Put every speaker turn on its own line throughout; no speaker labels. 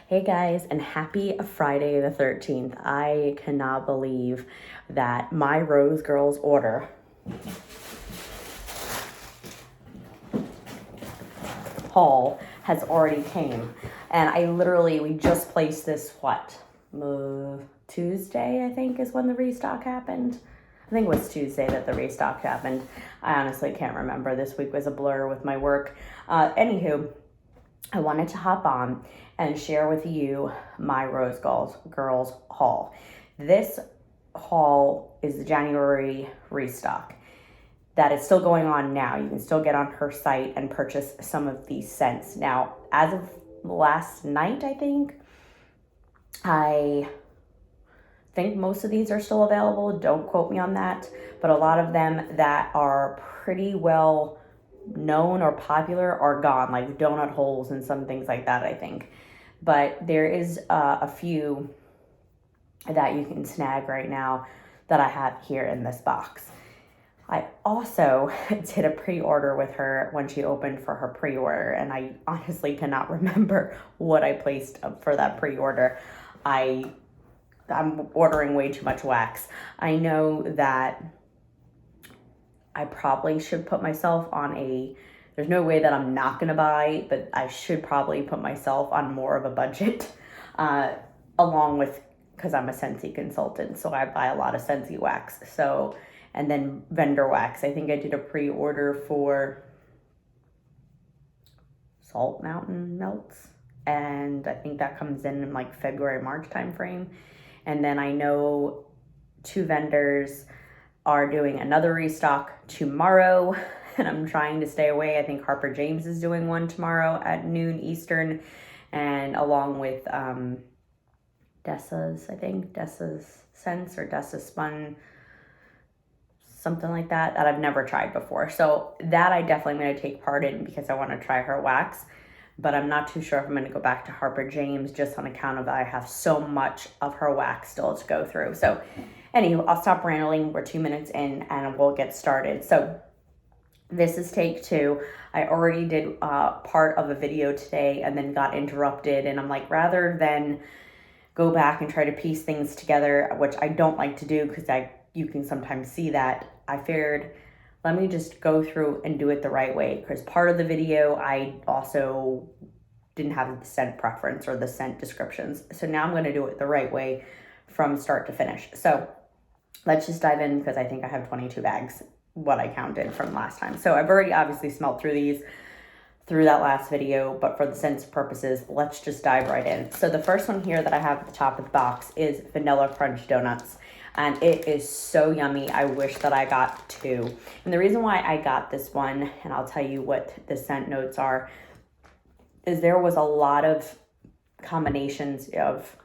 Hey guys, and happy Friday the 13th. I cannot believe that my Rose Girls order haul has already came. And we just placed this, Tuesday, I think, is when the restock happened. I think it was Tuesday that the restock happened. I honestly can't remember. This week was a blur with my work. Anywho, I wanted to hop on and share with you my Rose Girls haul. This haul is the January restock that is still going on now. You can still get on her site and purchase some of these scents. Now, as of last night, I think most of these are still available. Don't quote me on that, but a lot of them that are pretty well known or popular are gone, like donut holes and some things like that, I think. But there is a few that you can snag right now that I have here in this box. I also did a pre-order with her when she opened for her pre-order, and I honestly cannot remember what I placed for that pre-order. I'm ordering way too much wax. I know that I probably should put myself on there's no way that I'm not going to buy, but I should probably put myself on more of a budget, along with, because I'm a Scentsy consultant, so I buy a lot of Scentsy wax. So, and then vendor wax. I think I did a pre-order for Salt Mountain Melts, and I think that comes in like February, March timeframe. And then I know 2 vendors are doing another restock tomorrow, and I'm trying to stay away. I think Harper James is doing one tomorrow at noon Eastern, and along with Dessa's Scents or Dessa Spun, something like that I've never tried before. So that I definitely am going to take part in because I want to try her wax. But I'm not too sure if I'm going to go back to Harper James just on account of that I have so much of her wax still to go through. So anywho, I'll stop rambling. We're 2 minutes in and we'll get started. So this is take 2. I already did part of a video today and then got interrupted. And I'm like, rather than go back and try to piece things together, which I don't like to do because you can sometimes see that, I figured, let me just go through and do it the right way, because part of the video I also didn't have the scent preference or the scent descriptions. So now I'm going to do it the right way from start to finish. So let's just dive in, because I think I have 22 bags, what I counted from last time. So I've already obviously smelled through that last video, but for the scents purposes, let's just dive right in. So the first one here that I have at the top of the box is Vanilla Crunch Donuts. And it is so yummy. I wish that I got 2. And the reason why I got this one, and I'll tell you what the scent notes are, is there was a lot of combinations of,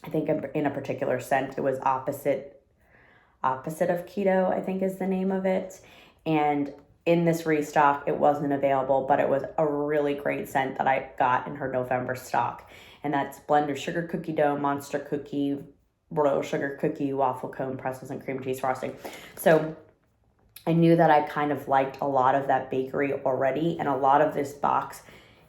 I think in a particular scent, it was opposite of keto, I think is the name of it. And in this restock, it wasn't available, but it was a really great scent that I got in her November stock. And that's Blender Sugar Cookie Dough, Monster Cookie, Royal Sugar Cookie, Waffle Cone, Pretzels, and Cream Cheese Frosting. So I knew that I kind of liked a lot of that bakery already, and a lot of this box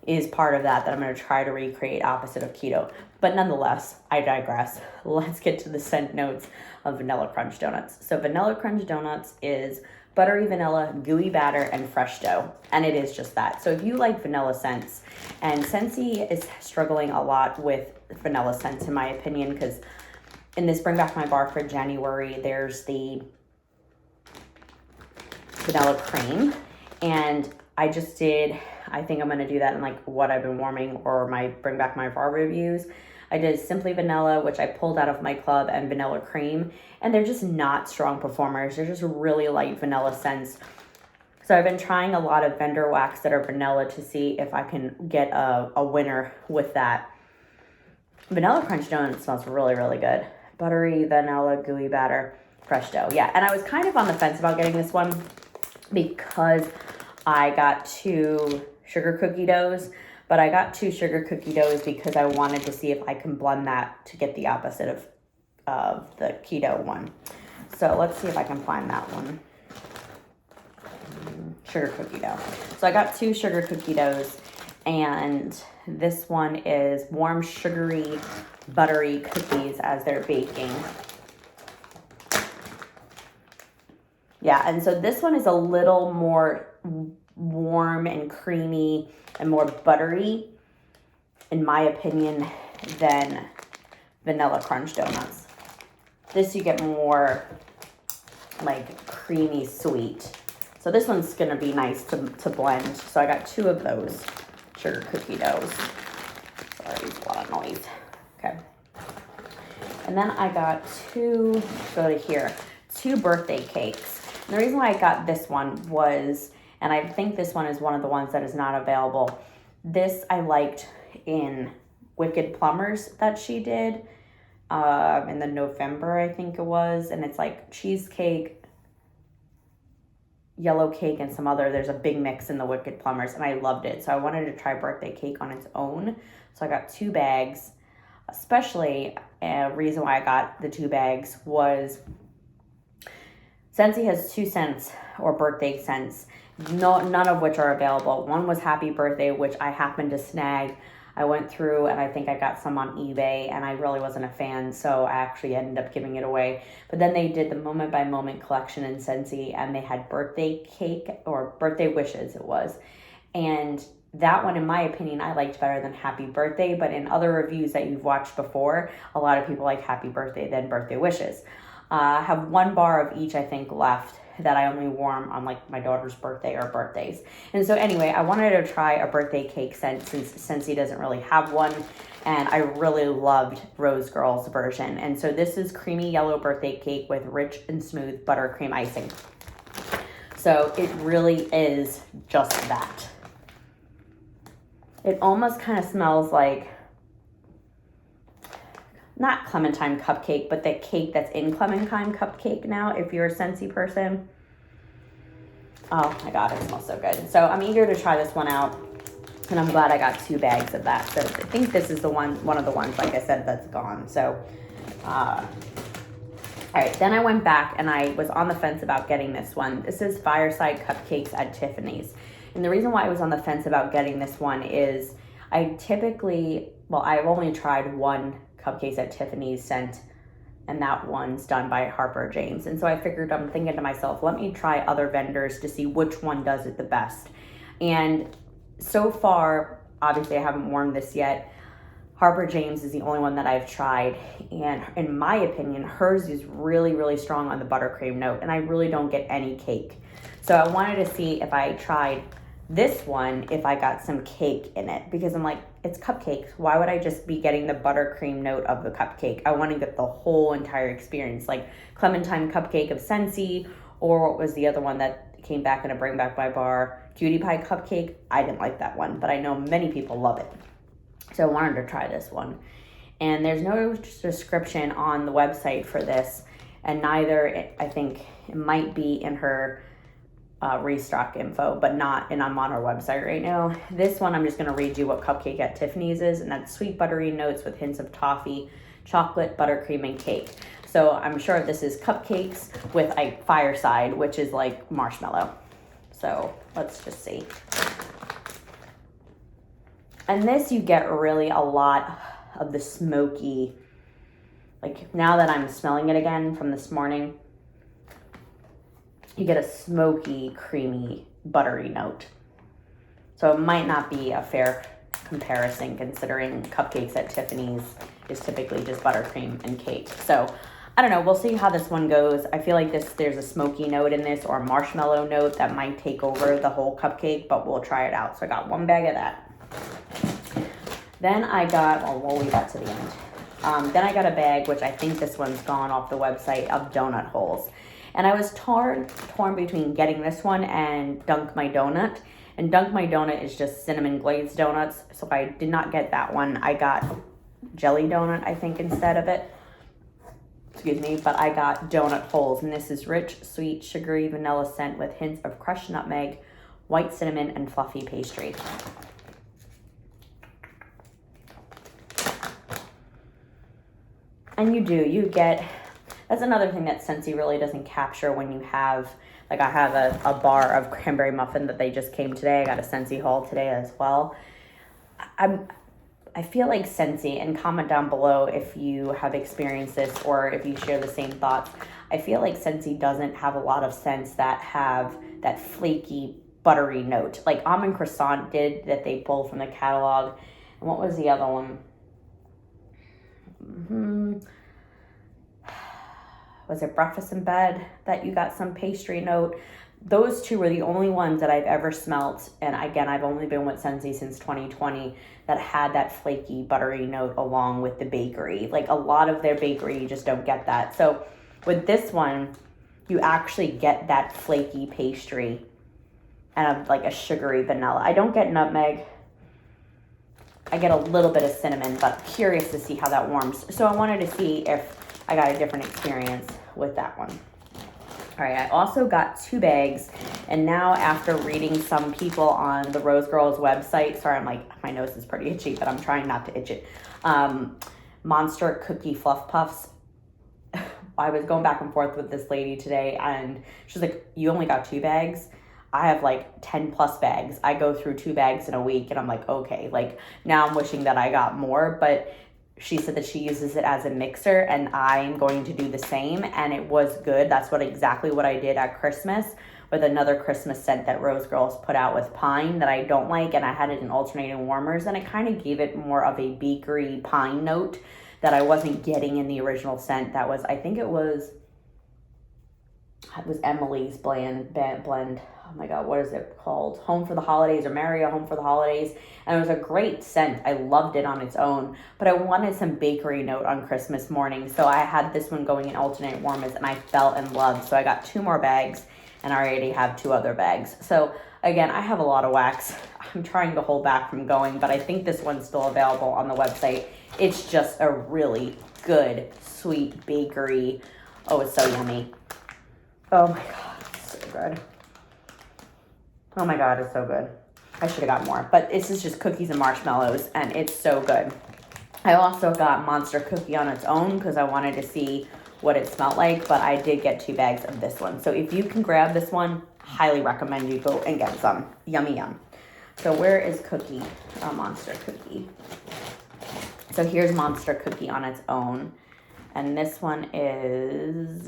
is part of that I'm going to try to recreate opposite of keto. But nonetheless, I digress. Let's get to the scent notes of Vanilla Crunch Donuts. So Vanilla Crunch Donuts is buttery vanilla, gooey batter, and fresh dough. And it is just that. So if you like vanilla scents, and Scentsy is struggling a lot with vanilla scents in my opinion, because in this Bring Back My Bar for January, there's the vanilla cream, and I think I'm going to do that in like what I've been warming or my Bring Back My Bar reviews. I did Simply Vanilla, which I pulled out of my club, and Vanilla Cream, and they're just not strong performers. They're just really light vanilla scents. So I've been trying a lot of vendor wax that are vanilla to see if I can get a winner with that. Vanilla Crunch Donut smells really, really good. Buttery, vanilla, gooey batter, fresh dough. Yeah, and I was kind of on the fence about getting this one because I got 2 sugar cookie doughs, but I got 2 sugar cookie doughs because I wanted to see if I can blend that to get the opposite of the keto one. So let's see if I can find that one. Sugar cookie dough. So I got 2 sugar cookie doughs, And this one is warm, sugary, buttery cookies as they're baking. Yeah, and so this one is a little more warm and creamy and more buttery, in my opinion, than Vanilla Crunch donuts. This you get more like creamy sweet. So this one's gonna be nice to blend. So I got 2 of those sugar cookie doughs. Sorry, there's a lot of noise. Okay. And then I got 2 birthday cakes. And the reason why I got this one was, and I think this one is one of the ones that is not available. This I liked in Wicked Plumbers that she did in the November, I think it was. And it's like cheesecake, yellow cake, and some other. There's a big mix in the Wicked Plumbers, and I loved it. So I wanted to try birthday cake on its own. So I got 2 bags. Especially a reason why I got the 2 bags was Scentsy has 2 scents or birthday scents, none of which are available. One was Happy Birthday, which I happened to snag. I went through and I think I got some on eBay, and I really wasn't a fan, so I actually ended up giving it away. But then they did the Moment by Moment collection in Scentsy, and they had birthday cake, or birthday wishes it was. And that one, in my opinion, I liked better than Happy Birthday, but in other reviews that you've watched before, a lot of people like Happy Birthday than birthday wishes. I have 1 bar of each, I think, left that I only warm on like my daughter's birthday or birthdays. And so anyway, I wanted to try a birthday cake scent since Scentsy doesn't really have one. And I really loved Rose Girl's version. And so this is creamy yellow birthday cake with rich and smooth buttercream icing. So it really is just that. It almost kind of smells like, not clementine cupcake, but the cake that's in clementine cupcake now, if you're a Scentsy person. Oh my God, it smells so good. So I'm eager to try this one out, and I'm glad I got 2 bags of that. So I think this is the one of the ones, like I said, that's gone. So, all right, then I went back and I was on the fence about getting this one. This is Fireside Cupcakes at Tiffany's. And the reason why I was on the fence about getting this one is I've only tried one Cupcakes at Tiffany's scent, and that one's done by Harper James. And so I figured, I'm thinking to myself, let me try other vendors to see which one does it the best. And so far, obviously I haven't warmed this yet. Harper James is the only one that I've tried, and in my opinion, hers is really, really strong on the buttercream note, and I really don't get any cake. So I wanted to see if I tried this one, if I got some cake in it, because I'm like, it's cupcakes. Why would I just be getting the buttercream note of the cupcake? I want to get the whole entire experience, like Clementine Cupcake of Scentsy, or what was the other one that came back in a Bring Back My Bar, Cutie Pie Cupcake. I didn't like that one, but I know many people love it. So I wanted to try this one. And there's no description on the website for this, and neither, I think it might be in her Restock info, but not, and I'm on our website right now. This one, I'm just going to read you what Cupcake at Tiffany's is, and that's sweet buttery notes with hints of toffee, chocolate, buttercream, and cake. So I'm sure this is cupcakes with a Fireside, which is like marshmallow. So let's just see. And this, you get really a lot of the smoky, like now that I'm smelling it again from this morning, you get a smoky, creamy, buttery note. So it might not be a fair comparison, considering Cupcakes at Tiffany's is typically just buttercream and cake. So I don't know, we'll see how this one goes. I feel like there's a smoky note in this, or a marshmallow note that might take over the whole cupcake, but we'll try it out. So I got 1 bag of that. Then I got, we'll leave that to the end. Then I got a bag, which I think this one's gone off the website, of donut holes. And I was torn between getting this one and Dunk My Donut. And Dunk My Donut is just cinnamon glazed donuts. So if I did not get that one, I got jelly donut, I think, instead of it. Excuse me, but I got donut holes. And this is rich, sweet, sugary vanilla scent with hints of crushed nutmeg, white cinnamon, and fluffy pastry. And you get, that's another thing that Scentsy really doesn't capture when you have, like I have a bar of cranberry muffin that they just came today. I got a Scentsy haul today as well. I feel like Scentsy, and comment down below if you have experienced this or if you share the same thoughts. I feel like Scentsy doesn't have a lot of scents that have that flaky, buttery note. Like Almond Croissant did, that they pulled from the catalog. And what was the other one? Was it Breakfast in Bed that you got some pastry note? Those two were the only ones that I've ever smelt, and again, I've only been with Scentsy since 2020, that had that flaky, buttery note along with the bakery. Like a lot of their bakery, you just don't get that. So with this one, you actually get that flaky pastry and like a sugary vanilla. I don't get nutmeg. I get a little bit of cinnamon, but curious to see how that warms. So I wanted to see if I got a different experience with that one. All right, I also got 2 bags, and now after reading some people on the Rose Girls website, sorry, I'm like, my nose is pretty itchy, but I'm trying not to itch it. Monster Cookie Fluff Puffs. I was going back and forth with this lady today, and she's like, you only got 2 bags? I have like 10 plus bags. I go through 2 bags in a week, and I'm like, okay, like now I'm wishing that I got more, but she said that she uses it as a mixer, and I'm going to do the same, and it was good. That's exactly what I did at Christmas with another Christmas scent that Rose Girls put out with pine that I don't like, and I had it in alternating warmers, and it kind of gave it more of a bakery pine note that I wasn't getting in the original scent. That was, I think it was Emily's blend. Oh my God, what is it called? Home for the Holidays, or Marry a Home for the Holidays. And it was a great scent. I loved it on its own, but I wanted some bakery note on Christmas morning. So I had this one going in alternate warmers, and I fell in love. So I got 2 more bags, and I already have 2 other bags. So again, I have a lot of wax. I'm trying to hold back from going, but I think this one's still available on the website. It's just a really good, sweet bakery. Oh, it's so yummy. Oh my God, it's so good. Oh my God, it's so good. I should have got more, but this is just cookies and marshmallows, and it's so good. I also got Monster Cookie on its own because I wanted to see what it smelled like, but I did get 2 bags of this one. So if you can grab this one, highly recommend you go and get some. Yummy yum. So where is Cookie? Monster Cookie. So here's Monster Cookie on its own. And this one is,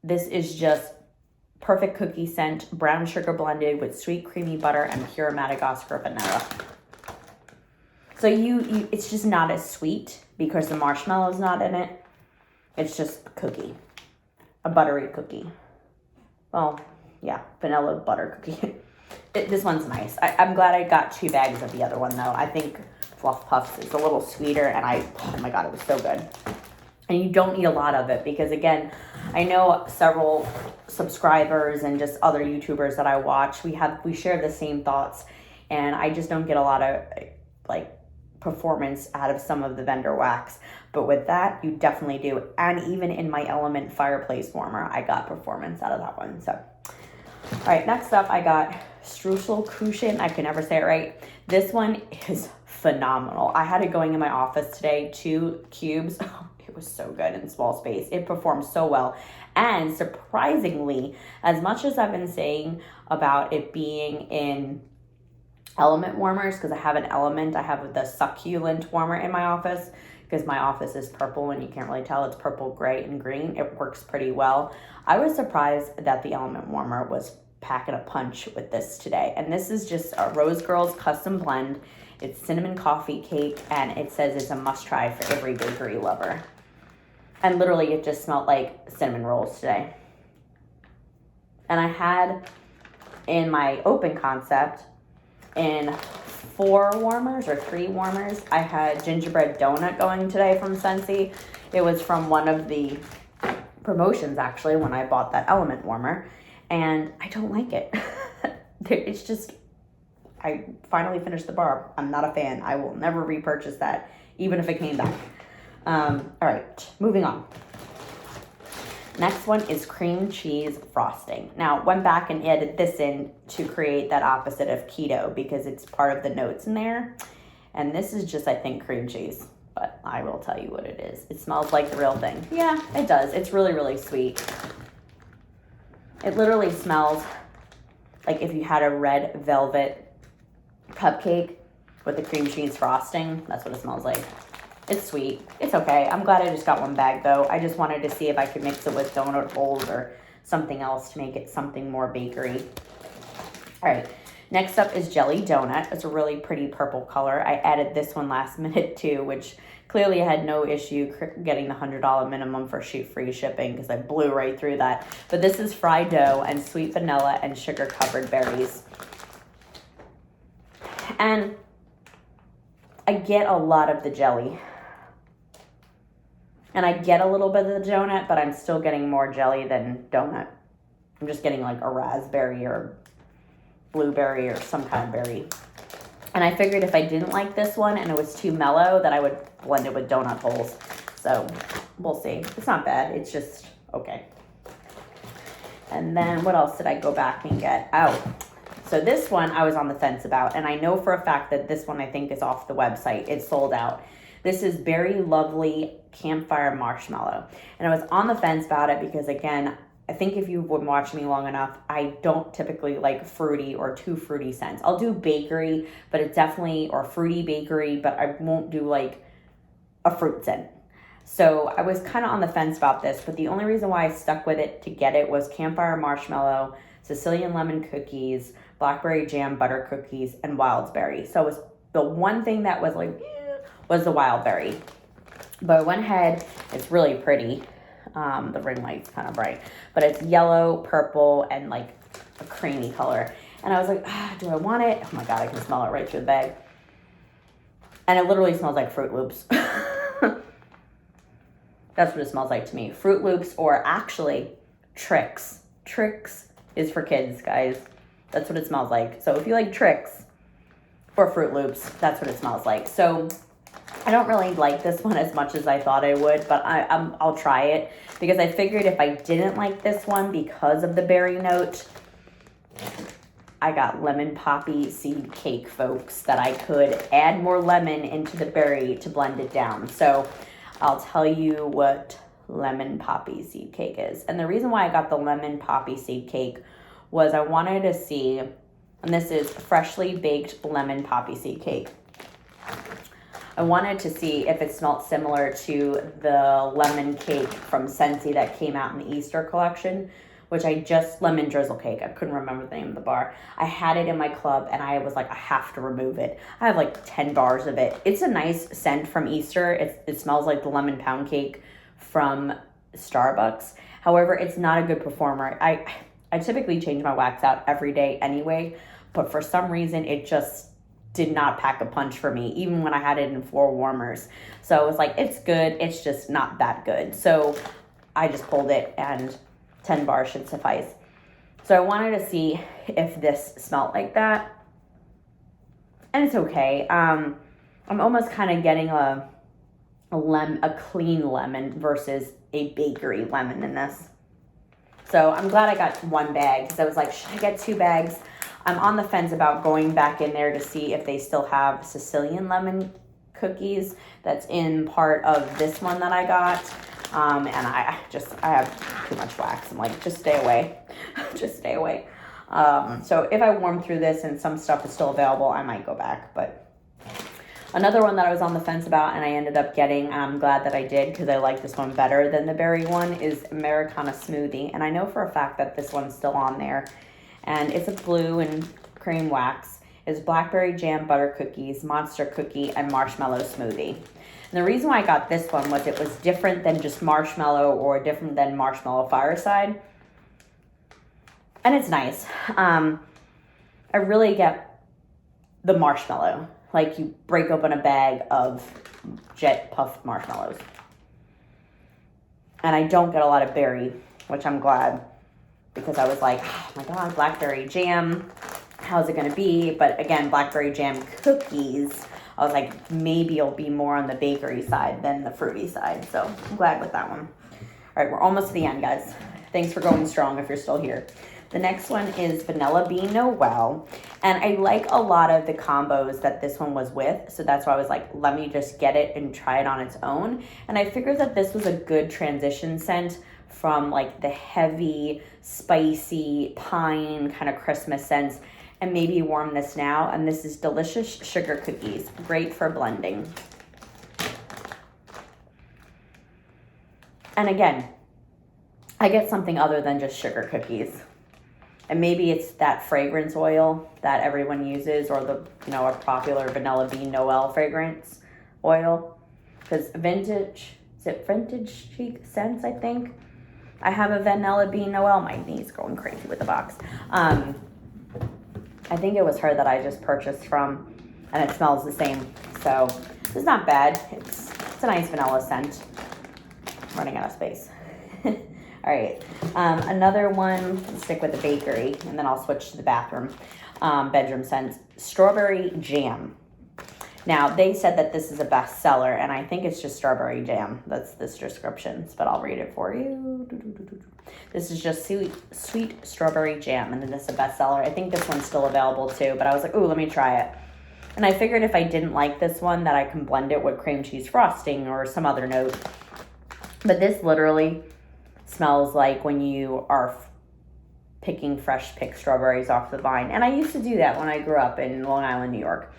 this is just perfect cookie scent, brown sugar blended with sweet creamy butter and pure Madagascar vanilla. So it's just not as sweet because the marshmallow's not in it. It's just cookie, a buttery cookie. Well, yeah, vanilla butter cookie. This one's nice. I'm glad I got 2 bags of the other one though. I think Fluff Puffs is a little sweeter, and oh my God, it was so good. And you don't need a lot of it because, again, I know several subscribers and just other YouTubers that I watch, we share the same thoughts, and I just don't get a lot of like performance out of some of the vendor wax. But with that, you definitely do. And even in my Element fireplace warmer, I got performance out of that one. So, all right, next up, I got Streusel Cushion. I can never say it right. This one is phenomenal. I had it going in my office today, 2 cubes. It was so good in small space. It performed so well. And surprisingly, as much as I've been saying about it being in Element warmers, because I have an Element, I have the succulent warmer in my office, because my office is purple and you can't really tell, it's purple, gray, and green. It works pretty well. I was surprised that the Element warmer was packing a punch with this today. And this is just a Rose Girls custom blend. It's cinnamon coffee cake, and it says it's a must-try for every bakery lover. And literally, it just smelled like cinnamon rolls today. And I had, in my open concept, in 4 warmers or 3 warmers, I had gingerbread donut going today from Scentsy. It was from one of the promotions, actually, when I bought that Element warmer. And I don't like it. It's just, I finally finished the bar. I'm not a fan. I will never repurchase that, even if it came back. All right, moving on. Next one is cream cheese frosting. Now, went back and added this in to create that opposite of keto because it's part of the notes in there. And this is just, I think, cream cheese. But I will tell you what it is. It smells like the real thing. Yeah, it does. It's really, really sweet. It literally smells like if you had a red velvet cupcake with the cream cheese frosting. That's what it smells like. It's sweet. It's okay. I'm glad I just got one bag though. I just wanted to see if I could mix it with donut holes or something else to make it something more bakery. All right. Next up is Jelly Donut. It's a really pretty purple color. I added this one last minute too, which clearly I had no issue getting the $100 minimum for free shipping because I blew right through that. But this is fried dough and sweet vanilla and sugar covered berries. And I get a lot of the jelly. And I get a little bit of the donut, but I'm still getting more jelly than donut. I'm just getting like a raspberry or blueberry or some kind of berry. And I figured if I didn't like this one and it was too mellow, that I would blend it with donut holes. So we'll see. It's not bad. It's just okay. And then what else did I go back and get? Oh, so this one I was on the fence about. And I know for a fact that this one I think is off the website. It's sold out. This is Berry Lovely Campfire Marshmallow. And I was on the fence about it because, again, I think if you've been watching me long enough, I don't typically like fruity or too fruity scents. I'll do bakery, but it's definitely, or fruity bakery, but I won't do like a fruit scent. So I was kind of on the fence about this, but the only reason why I stuck with it to get it was Campfire Marshmallow, Sicilian Lemon Cookies, Blackberry Jam Butter Cookies, and Wild Berry. So it was the one thing that was like, was the Wild Berry. But I went ahead, it's really pretty. The ring light's kind of bright, but it's yellow, purple, and like a creamy color. And I was like, do I want it? Oh my God, I can smell it right through the bag. And it literally smells like Fruit Loops. That's what it smells like to me. Fruit Loops, or actually Trix. Trix is for kids, guys. That's what it smells like. So if you like Trix or Fruit Loops, that's what it smells like. So I don't really like this one as much as I thought I would, but I'll try it because I figured if I didn't like this one because of the berry note, I got lemon poppy seed cake, folks, that I could add more lemon into the berry to blend it down. So I'll tell you what lemon poppy seed cake is. And the reason why I got the lemon poppy seed cake was I wanted to see, and this is freshly baked lemon poppy seed cake. I wanted to see if it smelled similar to the lemon cake from Scentsy that came out in the Easter collection, which lemon drizzle cake. I couldn't remember the name of the bar. I had it in my club and I was like, I have to remove it. I have like 10 bars of it. It's a nice scent from Easter. It smells like the lemon pound cake from Starbucks. However, it's not a good performer. I typically change my wax out every day anyway, but for some reason it just did not pack a punch for me, even when I had it in floor warmers. So it was like, it's good, it's just not that good. So I just pulled it and 10 bars should suffice. So I wanted to see if this smelled like that. And it's okay. I'm almost kind of getting a clean lemon versus a bakery lemon in this. So I'm glad I got one bag because I was like, should I get 2 bags? I'm on the fence about going back in there to see if they still have Sicilian lemon cookies that's in part of this one that I got. And I have too much wax. I'm like, just stay away. Just stay away. So if I warm through this and some stuff is still available, I might go back. But another one that I was on the fence about and I ended up getting, and I'm glad that I did because I like this one better than the berry one, is Americana Smoothie. And I know for a fact that this one's still on there. And it's a blue and cream wax. It's blackberry jam butter cookies, monster cookie, and marshmallow smoothie. And the reason why I got this one was it was different than just marshmallow or different than marshmallow fireside. And it's nice. I really get the marshmallow. Like you break open a bag of jet puffed marshmallows. And I don't get a lot of berry, which I'm glad. Because I was like, oh my God, blackberry jam, how's it going to be? But again, blackberry jam cookies, I was like, maybe it'll be more on the bakery side than the fruity side. So I'm glad with that one. All right, we're almost to the end, guys. Thanks for going strong if you're still here. The next one is Vanilla Bean Noel. And I like a lot of the combos that this one was with. So that's why I was like, let me just get it and try it on its own. And I figured that this was a good transition scent from like the heavy, spicy, pine kind of Christmas scents. and maybe warm this now. And this is delicious sugar cookies, great for blending. And again, I get something other than just sugar cookies. And maybe it's that fragrance oil that everyone uses, or the, a popular vanilla bean Noel fragrance oil. Because vintage chic scents, I think. I have a vanilla bean Noel. My knee's going crazy with the box. I think it was her that I just purchased from, and it smells the same. So it's not bad. It's a nice vanilla scent. I'm running out of space. All right, another one, let's stick with the bakery, and then I'll switch to the bedroom scents. Strawberry jam. Now, they said that this is a bestseller, and I think it's just strawberry jam. That's this description, but I'll read it for you. This is just sweet strawberry jam, and then it's a bestseller. I think this one's still available too, but I was like, ooh, let me try it. And I figured if I didn't like this one, that I can blend it with cream cheese frosting or some other note. But this literally smells like when you are picking fresh picked strawberries off the vine. And I used to do that when I grew up in Long Island, New York.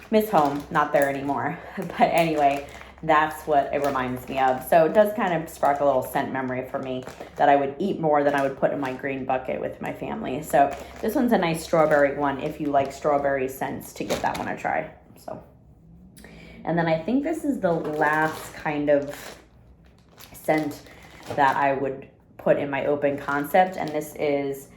Miss home, not there anymore. But anyway, that's what it reminds me of. So it does kind of spark a little scent memory for me that I would eat more than I would put in my green bucket with my family. So this one's a nice strawberry one if you like strawberry scents, to give that one a try. So, and then I think this is the last kind of scent that I would put in my open concept, and this is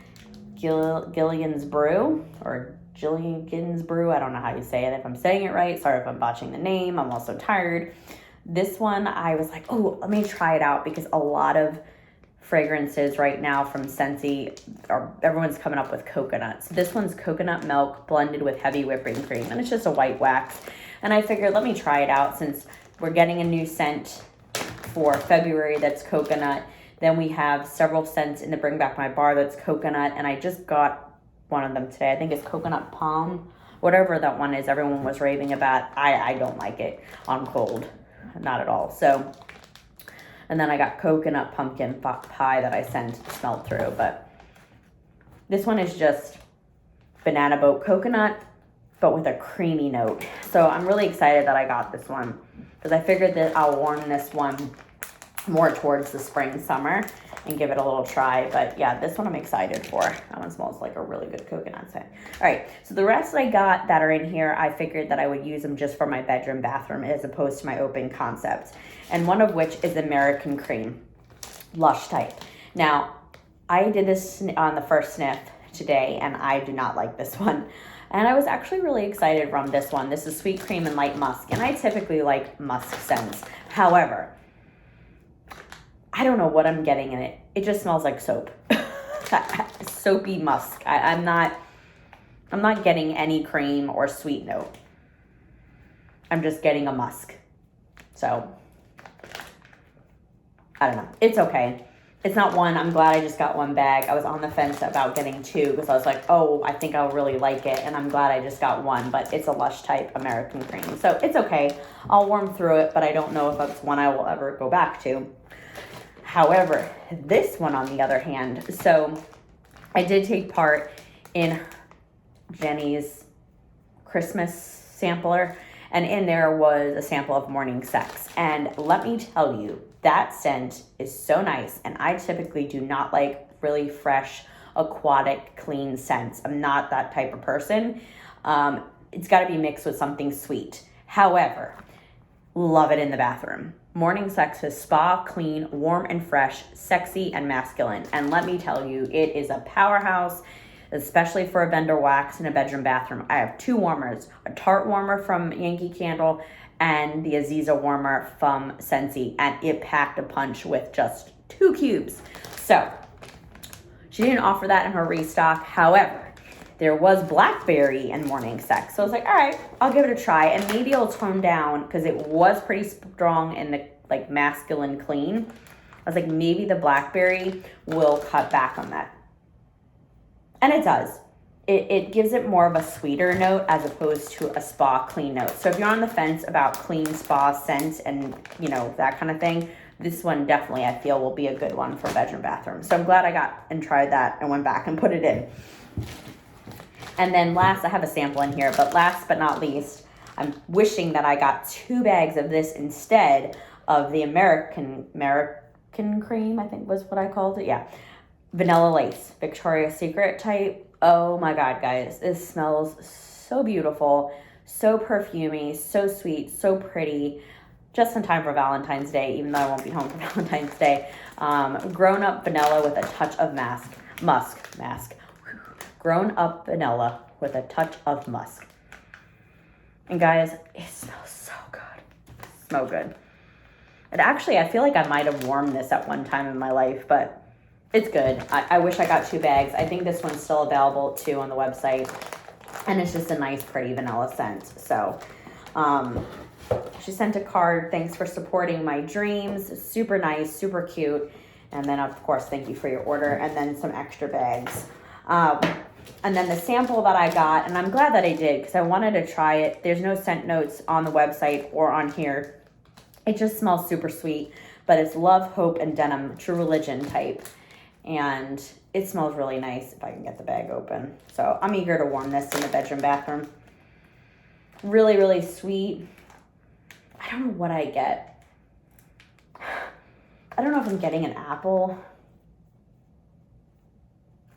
Gilligan's Brew, or Gilligan's Brew. I don't know how you say it, if I'm saying it right. Sorry if I'm botching the name. I'm also tired. This one, I was like, oh, let me try it out, because a lot of fragrances right now from Scentsy, everyone's coming up with coconut. So this one's coconut milk blended with heavy whipping cream, and it's just a white wax. And I figured, let me try it out, since we're getting a new scent for February that's coconut. Then we have several scents in the Bring Back My Bar that's coconut, and I just got one of them today. I think it's coconut palm, whatever that one is everyone was raving about. I don't like it on cold, not at all. So, and then I got coconut pumpkin pie that I smelled through, but this one is just banana boat coconut, but with a creamy note. So I'm really excited that I got this one, because I figured that I'll warm this one more towards the spring, summer, and give it a little try. But yeah, this one I'm excited for. That one smells like a really good coconut scent. All right, so the rest I got that are in here, I figured that I would use them just for my bedroom, bathroom, as opposed to my open concept. And one of which is American Cream, Lush type. Now, I did this on the first sniff today, and I do not like this one. And I was actually really excited from this one. This is sweet cream and light musk, and I typically like musk scents. However, I don't know what I'm getting in it. It just smells like soap. Soapy musk. I'm not getting any cream or sweet note. I'm just getting a musk. So, I don't know. It's okay. It's not one. I'm glad I just got one bag. I was on the fence about getting two, because I was like, oh, I think I'll really like it. And I'm glad I just got one, but it's a Lush type American Cream. So it's okay. I'll warm through it, but I don't know if that's one I will ever go back to. However, this one, on the other hand, so I did take part in Jenny's Christmas sampler, and in there was a sample of Morning Sex. And let me tell you, that scent is so nice, and I typically do not like really fresh, aquatic, clean scents. I'm not that type of person. It's got to be mixed with something sweet. However, love it in the bathroom. Morning Sex is spa, clean, warm and fresh, sexy and masculine. And let me tell you, it is a powerhouse, especially for a vendor wax in a bedroom, bathroom. I have two warmers, a Tarte warmer from Yankee Candle and the Aziza warmer from Scentsy, and it packed a punch with just 2 cubes. So she didn't offer that in her restock. However, there was blackberry and Morning Sex. So I was like, all right, I'll give it a try, and maybe it'll tone down, because it was pretty strong in the like masculine clean. I was like, maybe the blackberry will cut back on that. And it does. It gives it more of a sweeter note as opposed to a spa clean note. So if you're on the fence about clean spa scents and, that kind of thing, this one definitely, I feel, will be a good one for bedroom, bathroom. So I'm glad I got and tried that and went back and put it in. And then last, I have a sample in here, but last but not least, I'm wishing that I got 2 bags of this instead of the American cream, I think was what I called it. Yeah. Vanilla lace, Victoria's Secret type. Oh my God, guys. This smells so beautiful, so perfumey, so sweet, so pretty. Just in time for Valentine's Day, even though I won't be home for Valentine's Day. Grown up vanilla with a touch of musk. Grown up vanilla with a touch of musk. And guys, it smells so good. So good. And actually, I feel like I might have warmed this at one time in my life, but it's good. I wish I got 2 bags. I think this one's still available too on the website. And it's just a nice, pretty vanilla scent. So, she sent a card. Thanks for supporting my dreams. Super nice, super cute. And then, of course, thank you for your order. And then some extra bags. And then the sample that I got, and I'm glad that I did because I wanted to try it. There's no scent notes on the website or on here. It just smells super sweet, but it's Love, Hope, and Denim, True Religion type. And it smells really nice if I can get the bag open. So I'm eager to warm this in the bedroom bathroom. Really, really sweet. I don't know what I get. I don't know if I'm getting an apple.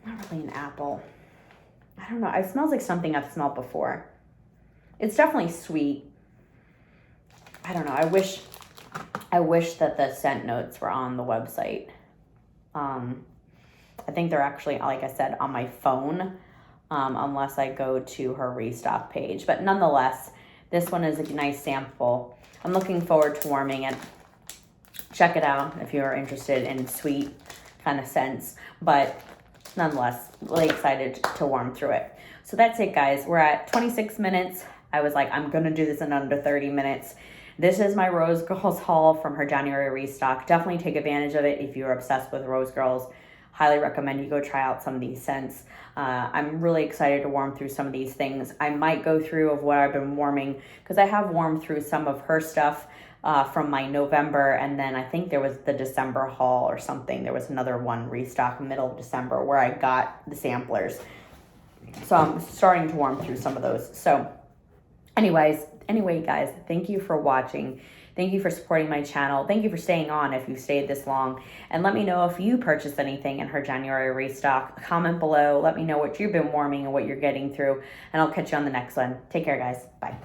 Not really an apple. I don't know. It smells like something I've smelled before. It's definitely sweet. I don't know. I wish that the scent notes were on the website. I think they're actually, like I said, on my phone, unless I go to her Restock page. But nonetheless, this one is a nice sample. I'm looking forward to warming it. Check it out if you're interested in sweet kind of scents. But nonetheless, really excited to warm through it. So that's it, guys. We're at 26 minutes. I was like, I'm going to do this in under 30 minutes. This is my Rose Girls haul from her January restock. Definitely take advantage of it if you're obsessed with Rose Girls. Highly recommend you go try out some of these scents. I'm really excited to warm through some of these things. I might go through of what I've been warming because I have warmed through some of her stuff from my November, and then I think there was the December haul or something. There was another one restock middle of December where I got the samplers. So I'm starting to warm through some of those. So anyway, guys, thank you for watching. Thank you for supporting my channel. Thank you for staying on if you stayed this long. And let me know if you purchased anything in her January restock. Comment below. Let me know what you've been warming and what you're getting through. And I'll catch you on the next one. Take care, guys. Bye.